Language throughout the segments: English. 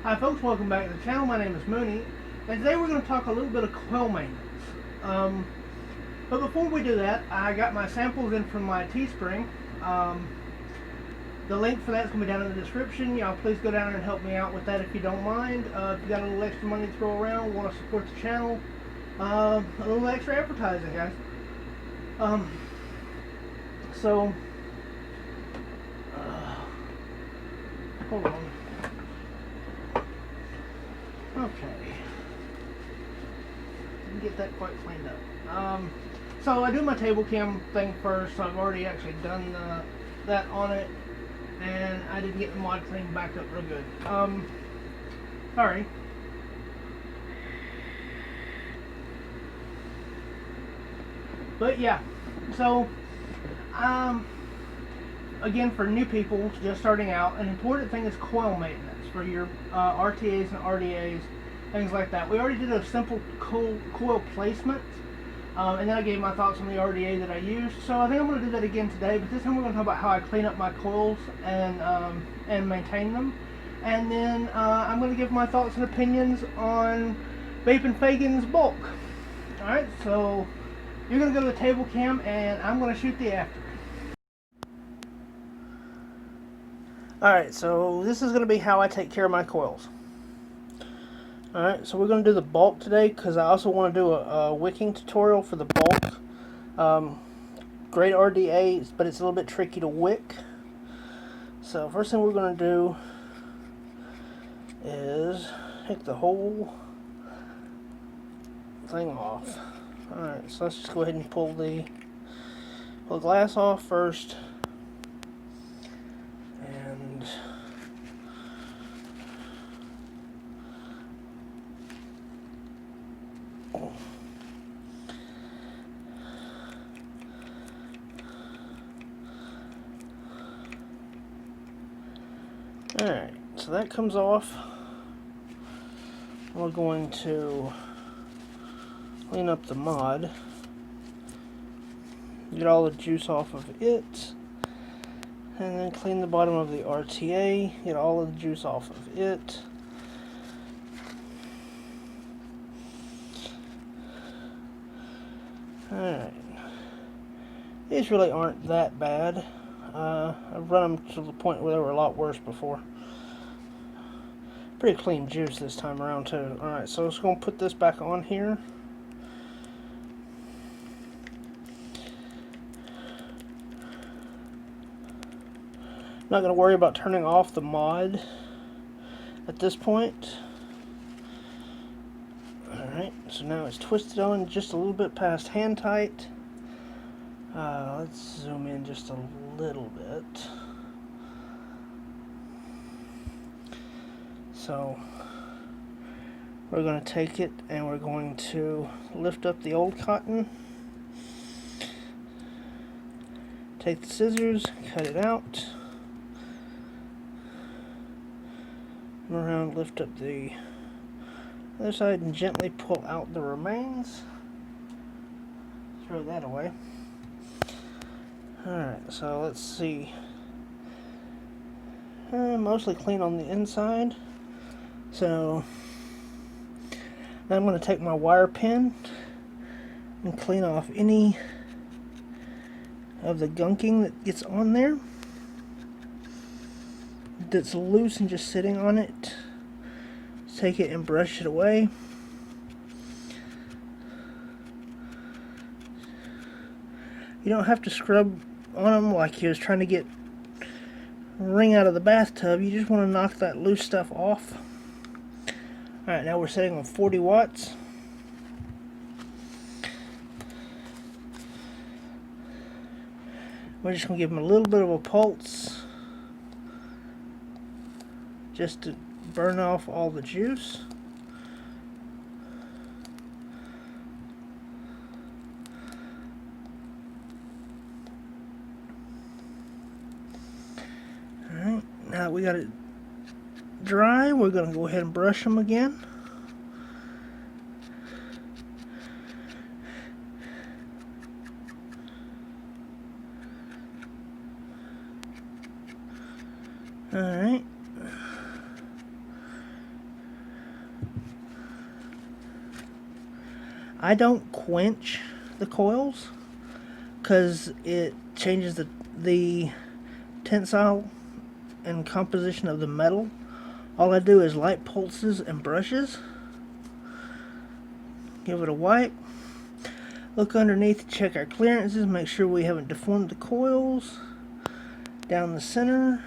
Hi folks, welcome back to the channel. My name is Mooney, and today we're going to talk a little bit of coil maintenance. But before we do that, I got my samples in from my Teespring. The link for that's going to be down in the description. Y'all please go down and help me out with that if you don't mind. If you got a little extra money to throw around, want to support the channel, a little extra advertising, guys. So, hold on. Okay. Didn't get that quite cleaned up. So I do my table cam thing first. So I've already actually done that on it, and I didn't get the mod cleaned back up real good. Sorry. But yeah, so again, for new people just starting out, an important thing is coil maintenance for your RTAs and RDAs, things like that. We already did a simple coil placement, and then I gave my thoughts on the RDA that I used. So I think I'm going to do that again today, but this time we're going to talk about how I clean up my coils and maintain them. And then I'm going to give my thoughts and opinions on Vape and Fagan's bulk. Alright, so you're going to go to the table cam, and I'm going to shoot the after. Alright, so this is going to be how I take care of my coils. Alright, so we're going to do the bulk today because I also want to do a wicking tutorial for the bulk. Great RDA, but it's a little bit tricky to wick. So first thing we're going to do is take the whole thing off. Alright, so let's just go ahead and pull the glass off first. And alright, so that comes off. We're going to clean up the mod, get all the juice off of it, and then clean the bottom of the RTA, get all of the juice off of it. Alright, these really aren't that bad. I've run them to the point where they were a lot worse before. Pretty clean juice this time around too. Alright, so I'm just going to put this back on here. Not going to worry about turning off the mod at this point. Alright, so now it's twisted on just a little bit past hand tight. Let's zoom in just a little bit. So we're going to take it and we're going to lift up the old cotton. Take the scissors, cut it out. Come around, lift up the other side and gently pull out the remains. Throw that away. Alright, so let's see. Mostly clean on the inside. So now I'm going to take my wire pin and clean off any of the gunking that gets on there that's loose and just sitting on it. Take it and brush it away. You don't have to scrub on them like you was trying to get ring out of the bathtub. You just want to knock that loose stuff off. Alright, now we're setting on 40 watts. We're just going to give them a little bit of a pulse just to burn off all the juice. Alright, now that we got it dry, we're going to go ahead and brush them again. Alright. I don't quench the coils because it changes the tensile and composition of the metal. All I do is light pulses and brushes. Give it a wipe. Look underneath to check our clearances, make sure we haven't deformed the coils. Down the center.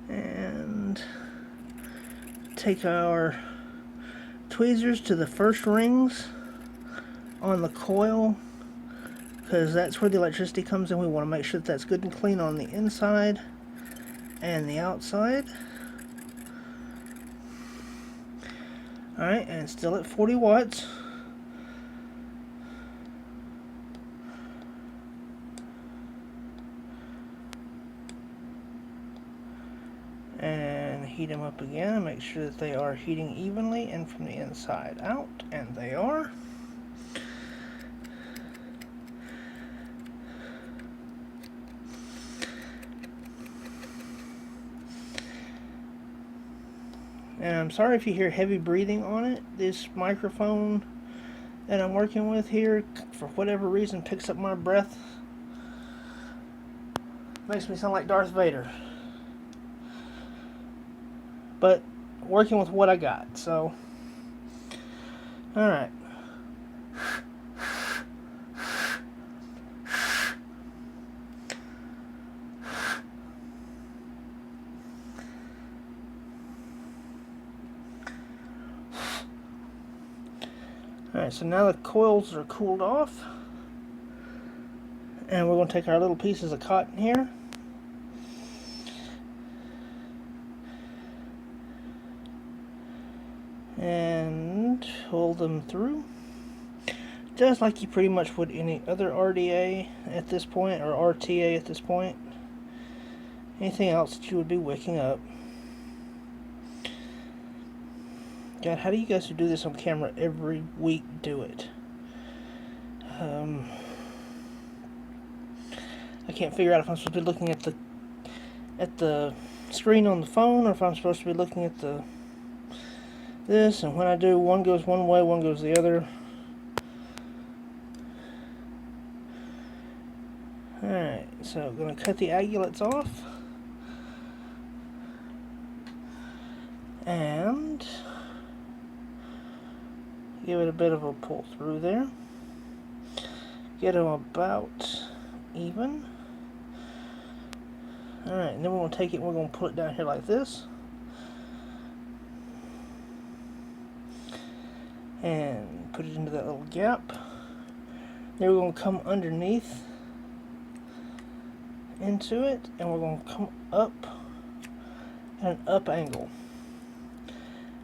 And take our tweezers to the first rings on the coil, because that's where the electricity comes in. We want to make sure that that's good and clean on the inside and the outside. Alright, and still at 40 watts. And heat them up again and make sure that they are heating evenly and from the inside out, and they are. And I'm sorry if you hear heavy breathing on it. This microphone that I'm working with here, for whatever reason, picks up my breath. Makes me sound like Darth Vader. But working with what I got, so. Alright. Alright, so now the coils are cooled off. And we're going to take our little pieces of cotton here. And hold them through. Just like you pretty much would any other RDA at this point, or RTA at this point. Anything else that you would be wicking up. God, how do you guys who do this on camera every week do it? I can't figure out if I'm supposed to be looking at the screen on the phone, or if I'm supposed to be looking at this, and when I do, one goes one way, one goes the other. Alright, so I'm going to cut the agulates off. And give it a bit of a pull through there. Get them about even. Alright, and then we're going to take it and we're going to put it down here like this. And put it into that little gap. Then we're going to come underneath into it, and we're going to come up at an up angle.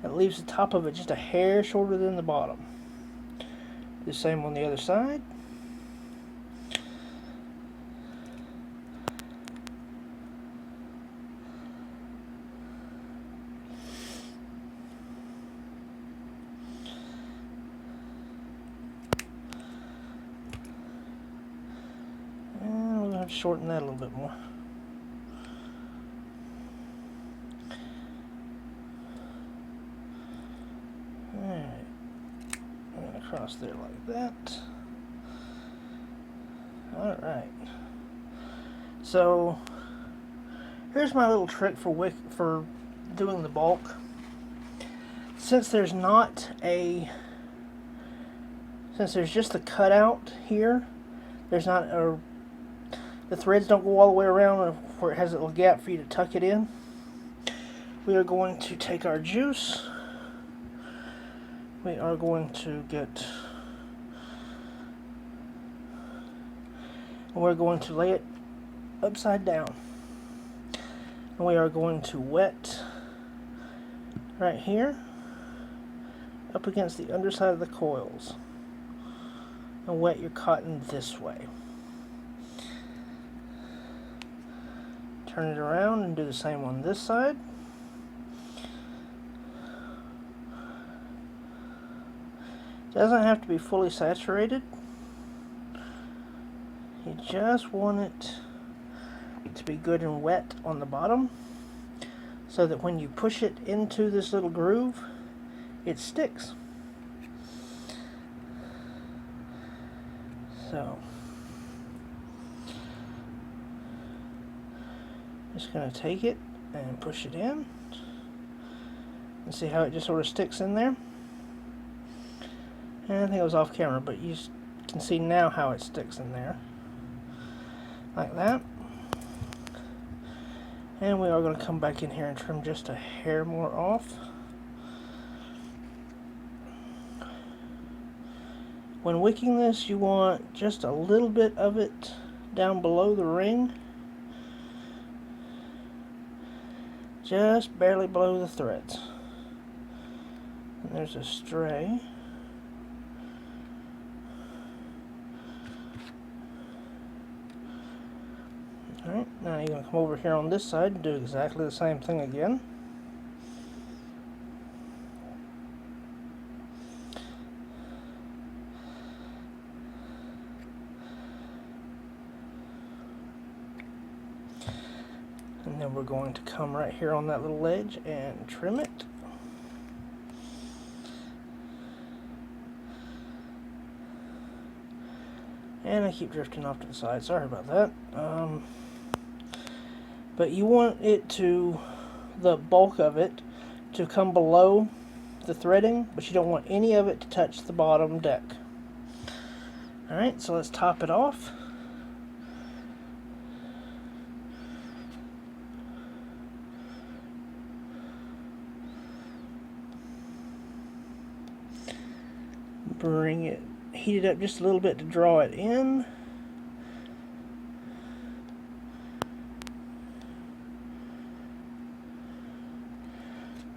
That leaves the top of it just a hair shorter than the bottom. The same on the other side. And we're going to have to shorten that a little bit more. Across there like that. Alright. So here's my little trick for doing the bulk. Since there's just a cutout here, there's not a, the threads don't go all the way around where it has a little gap for you to tuck it in. We are going to take our juice. We are going to we're going to lay it upside down. And we are going to wet right here up against the underside of the coils. And wet your cotton this way. Turn it around and do the same on this side. Doesn't have to be fully saturated. You just want it to be good and wet on the bottom, so that when you push it into this little groove, it sticks. So just going to take it and push it in and see how it just sort of sticks in there. And I think it was off camera, but you can see now how it sticks in there, like that. And we are going to come back in here and trim just a hair more off. When wicking this, you want just a little bit of it down below the ring, just barely below the threads. And there's a stray. Alright, now you're going to come over here on this side and do exactly the same thing again. And then we're going to come right here on that little ledge and trim it. And I keep drifting off to the side, sorry about that. But you want it to, the bulk of it, to come below the threading, but you don't want any of it to touch the bottom deck. Alright, so let's top it off. Bring it, heat it up just a little bit to draw it in.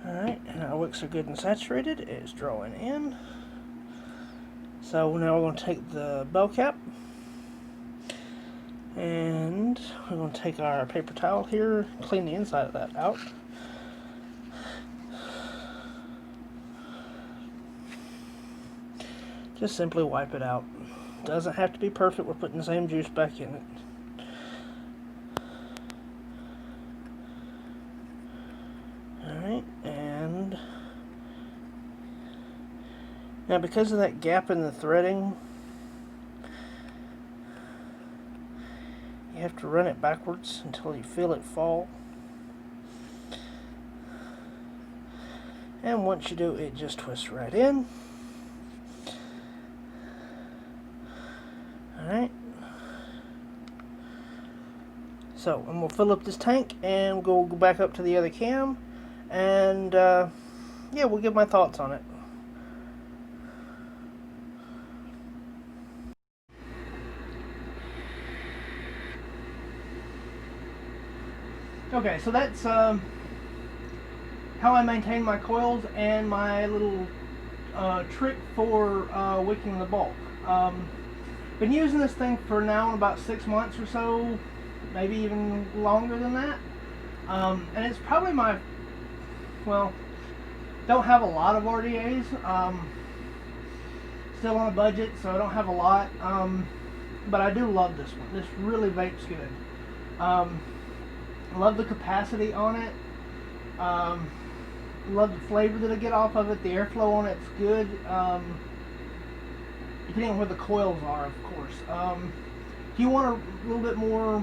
Alright, and our wicks are good and saturated. It's drawing in. So now we're going to take the bell cap and we're going to take our paper towel here, clean the inside of that out. Just simply wipe it out. Doesn't have to be perfect, we're putting the same juice back in it. Alright, and now because of that gap in the threading, you have to run it backwards until you feel it fall. And once you do, it just twists right in. Alright. So, and we'll fill up this tank and we'll go back up to the other cam and yeah, we'll give my thoughts on it. Okay, so that's how I maintain my coils and my little trick for wicking the bulk. Been using this thing for now about 6 months or so, maybe even longer than that. And it's probably my, well, don't have a lot of RDAs. Still on a budget, so I don't have a lot. But I do love this one. This really vapes good. Love the capacity on it. Love the flavor that I get off of it. The airflow on it's good. Depending on where the coils are, of course. If you want a little bit more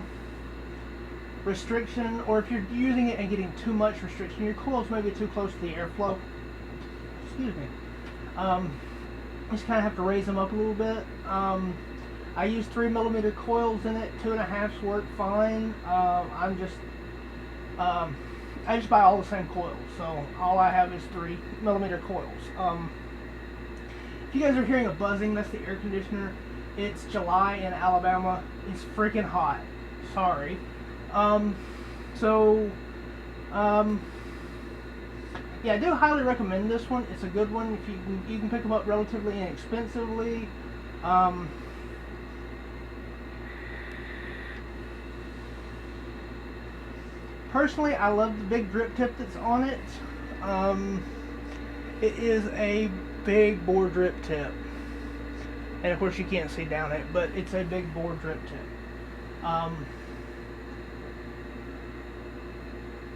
restriction, or if you're using it and getting too much restriction, your coils may be too close to the airflow. Excuse me. Just kind of have to raise them up a little bit. I use 3mm coils in it. 2.5s work fine. I just buy all the same coils, so all I have is 3mm coils. If you guys are hearing a buzzing, that's the air conditioner. It's July in Alabama. It's freaking hot. Sorry. Yeah, I do highly recommend this one. It's a good one. If you can pick them up relatively inexpensively. Personally, I love the big drip tip that's on it. It is a big bore drip tip, and of course you can't see down it, but it's a big bore drip tip.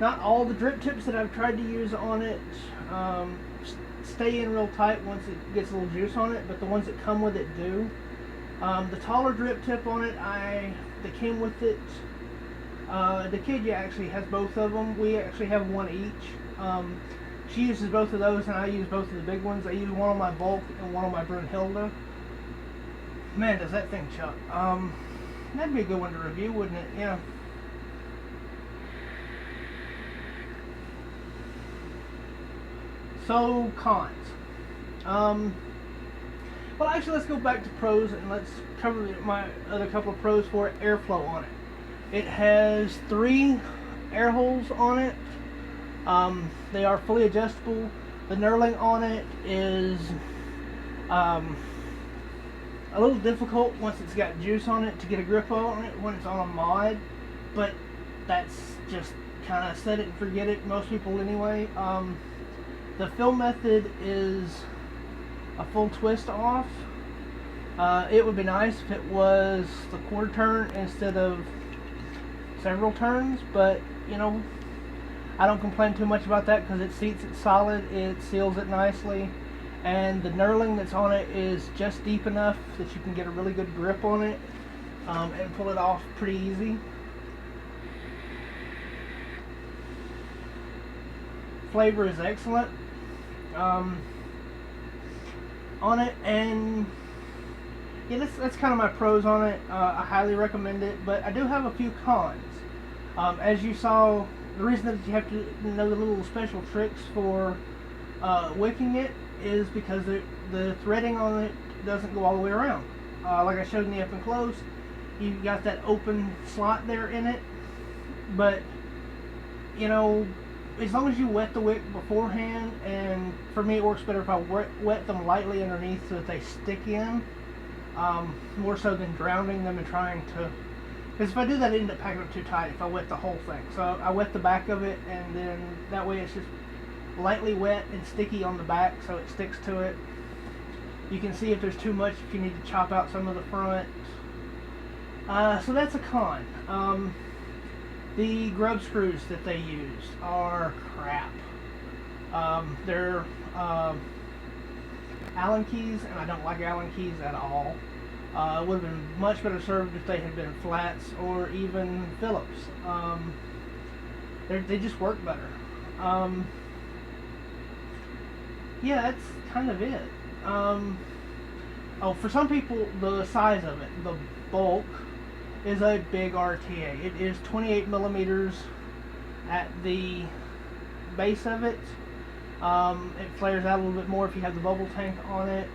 Not all the drip tips that I've tried to use on it stay in real tight once it gets a little juice on it, but the ones that come with it do. The taller drip tip on it, that came with it. Dekidia actually has both of them. We actually have one each. She uses both of those, and I use both of the big ones. I use one on my Bulk and one on my Brunhilde. Man, does that thing chuck. That'd be a good one to review, wouldn't it? Yeah. So, cons. Well, actually, let's go back to pros and let's cover my other couple of pros for it. Airflow on it. It has 3 air holes on it. They are fully adjustable. The knurling on it is a little difficult once it's got juice on it to get a grip on it when it's on a mod, but that's just kind of set it and forget it, most people anyway. The fill method is a full twist off. It would be nice if it was the quarter turn instead of several turns, but you know, I don't complain too much about that because it seats it solid, it seals it nicely, and the knurling that's on it is just deep enough that you can get a really good grip on it and pull it off pretty easy. Flavor is excellent on it, and yeah, that's kind of my pros on it. I highly recommend it, but I do have a few cons. As you saw, the reason that you have to know the little special tricks for wicking it is because the threading on it doesn't go all the way around. Like I showed in the up and close, you've got that open slot there in it, but you know, as long as you wet the wick beforehand, and for me it works better if I wet them lightly underneath so that they stick in, more so than drowning them and trying to, because if I do that, I end up packing up too tight if I wet the whole thing. So I wet the back of it, and then that way it's just lightly wet and sticky on the back so it sticks to it. You can see if there's too much, if you need to chop out some of the front. So that's a con. The grub screws that they use are crap. They're Allen keys, and I don't like Allen keys at all. It would have been much better served if they had been flats or even Phillips. They just work better. Yeah, that's kind of it. Oh, for some people, the size of it, the Bulk, is a big RTA. It is 28 millimeters at the base of it. It flares out a little bit more if you have the bubble tank on it.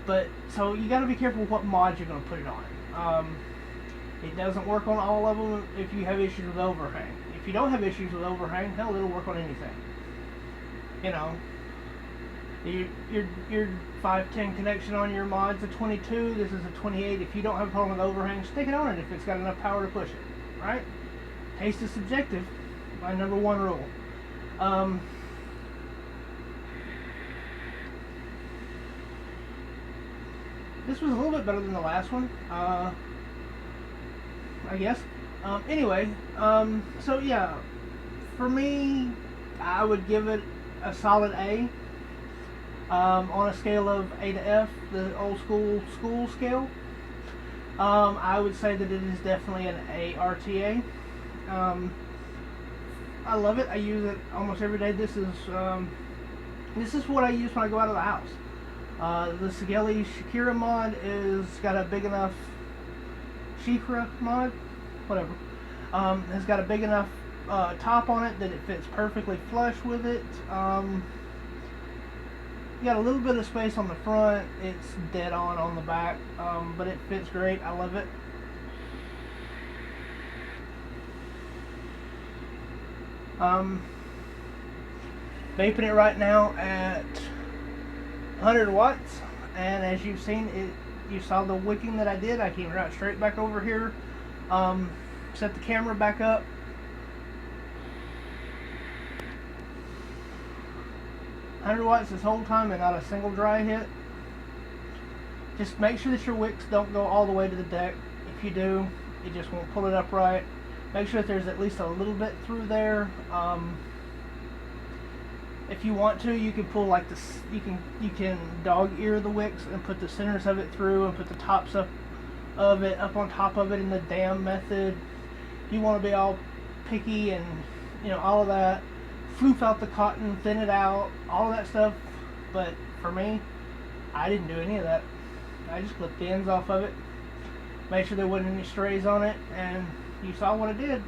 But so you got to be careful what mod you're going to put it on. It doesn't work on all of them if you have issues with overhang. If you don't have issues with overhang, hell, it'll work on anything. You know, your 510 connection on your mod's a 22. This is a 28. If you don't have a problem with overhang, stick it on it if it's got enough power to push it. Right? Taste is subjective. My number one rule. This was a little bit better than the last one, I guess. Anyway, so yeah, for me, I would give it a solid A. On a scale of A to F, the old school scale, I would say that it is definitely an A RTA. I love it. I use it almost every day. This is what I use when I go out of the house. The Sigeli Shakira mod is got a big enough Shikra mod, whatever. Has got a big enough top on it that it fits perfectly flush with it. You got a little bit of space on the front. It's dead on the back, but it fits great. I love it. Vaping it right now at 100 watts, and as you've seen, you saw the wicking that I did. I came right straight back over here, set the camera back up. $100 this whole time and not a single dry hit. Just make sure that your wicks don't go all the way to the deck. If you do, it just won't pull it up right. Make sure that there's at least a little bit through there. If you want to, you can pull like this. You can dog ear the wicks and put the centers of it through, and put the tops of it up on top of it in the dam method. You want to be all picky and all of that. Floof out the cotton, thin it out, all of that stuff. But for me, I didn't do any of that. I just clipped the ends off of it, made sure there wasn't any strays on it, and you saw what it did.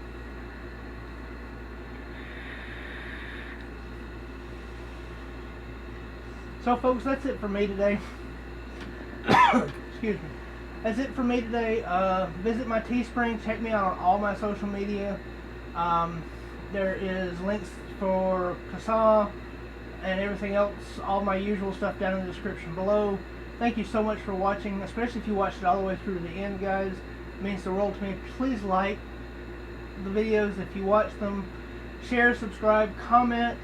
So folks, that's it for me today. Excuse me. That's it for me today. Visit my Teespring. Check me out on all my social media. There is links for CASA and everything else, all my usual stuff down in the description below. Thank you so much for watching, especially if you watched it all the way through to the end, guys. It means the world to me. Please like the videos if you watch them. Share, subscribe, comment.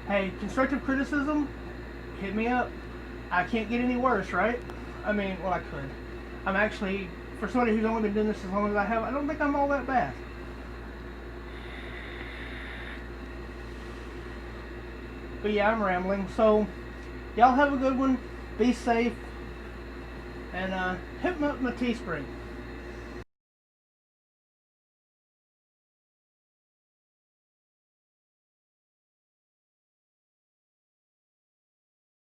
Hey, constructive criticism, hit me up. I can't get any worse, right? I mean, well, I could. I'm actually, for somebody who's only been doing this as long as I have, I don't think I'm all that bad. But yeah, I'm rambling. So, y'all have a good one. Be safe. And hit me up my Teespring.